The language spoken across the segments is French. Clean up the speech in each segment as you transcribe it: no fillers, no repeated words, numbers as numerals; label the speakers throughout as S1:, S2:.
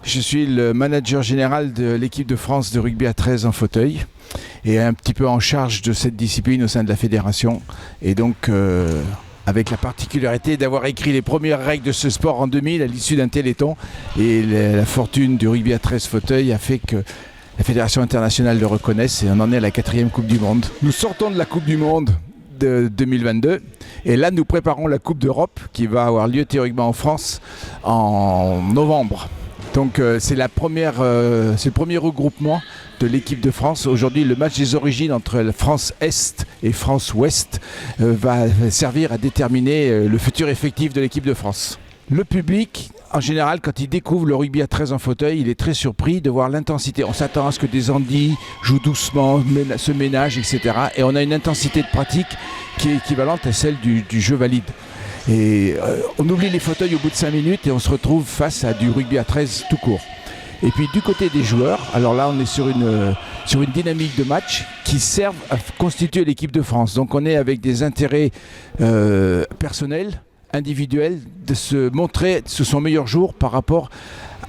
S1: Je suis le manager général de l'équipe de France de rugby à 13 en fauteuil et un petit peu en charge de cette discipline au sein de la fédération. Et donc, avec la particularité d'avoir écrit les premières règles de ce sport en 2000 à l'issue d'un téléthon. Et la fortune du rugby à 13 fauteuils a fait que la Fédération internationale le reconnaisse et on en est à la 4e Coupe du Monde. Nous sortons de la Coupe du Monde de 2022 et là nous préparons la Coupe d'Europe qui va avoir lieu théoriquement en France en novembre. Donc c'est le premier regroupement de l'équipe de France. Aujourd'hui, le match des origines entre la France Est et France Ouest va servir à déterminer le futur effectif de l'équipe de France. Le public, en général, quand il découvre le rugby à 13 en fauteuil, il est très surpris de voir l'intensité. On s'attend à ce que des andis jouent doucement, se ménagent, etc. Et on a une intensité de pratique qui est équivalente à celle du jeu valide. Et on oublie les fauteuils au bout de 5 minutes et on se retrouve face à du rugby à 13 tout court. Et puis du côté des joueurs, alors là on est sur une dynamique de match qui servent à constituer l'équipe de France. Donc on est avec des intérêts personnels, individuels, de se montrer sous son meilleur jour par rapport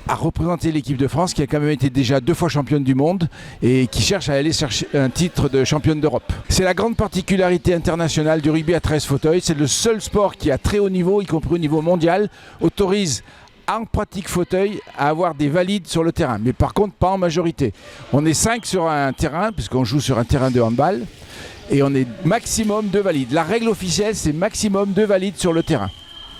S1: à représenter l'équipe de France qui a quand même été déjà 2 fois championne du monde et qui cherche à aller chercher un titre de championne d'Europe. C'est la grande particularité internationale du rugby à 13 fauteuils. C'est le seul sport qui à très haut niveau, y compris au niveau mondial, autorise en pratique fauteuil à avoir des valides sur le terrain. Mais par contre pas en majorité. On est 5 sur un terrain puisqu'on joue sur un terrain de handball et on est maximum 2 valides. La règle officielle c'est maximum 2 valides sur le terrain.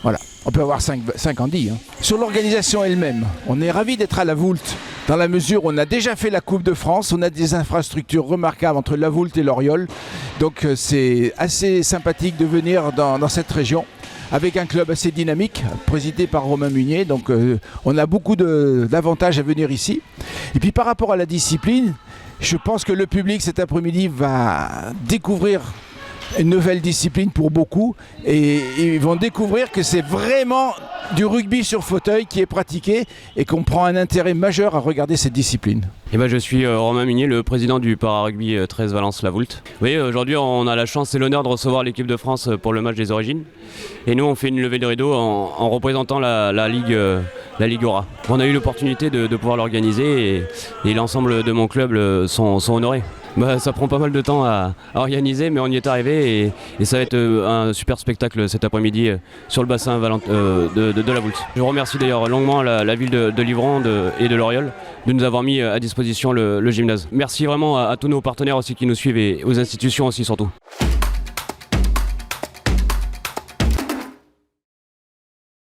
S1: Voilà, on peut avoir 5 handis. Sur l'organisation elle-même, on est ravis d'être à la Voulte, dans la mesure où on a déjà fait la Coupe de France, on a des infrastructures remarquables entre la Voulte et l'Oriole, donc c'est assez sympathique de venir dans cette région, avec un club assez dynamique, présidé par Romain Munier, donc on a beaucoup d'avantages à venir ici. Et puis par rapport à la discipline, je pense que le public cet après-midi va découvrir une nouvelle discipline pour beaucoup et ils vont découvrir que c'est vraiment du rugby sur fauteuil qui est pratiqué et qu'on prend un intérêt majeur à regarder cette discipline.
S2: Je suis Romain Munier, le président du Para-Rugby 13 Valence-La Voulte. Oui, aujourd'hui on a la chance et l'honneur de recevoir l'équipe de France pour le match des origines. Et nous on fait une levée de rideau en représentant la Ligue Aura. On a eu l'opportunité de pouvoir l'organiser et l'ensemble de mon club sont honorés. Ça prend pas mal de temps à organiser, mais on y est arrivé et ça va être un super spectacle cet après-midi sur le bassin de la Voulte. Je remercie d'ailleurs longuement la ville de Livron et de l'Oriole de nous avoir mis à disposition le gymnase. Merci vraiment à tous nos partenaires aussi qui nous suivent et aux institutions aussi surtout.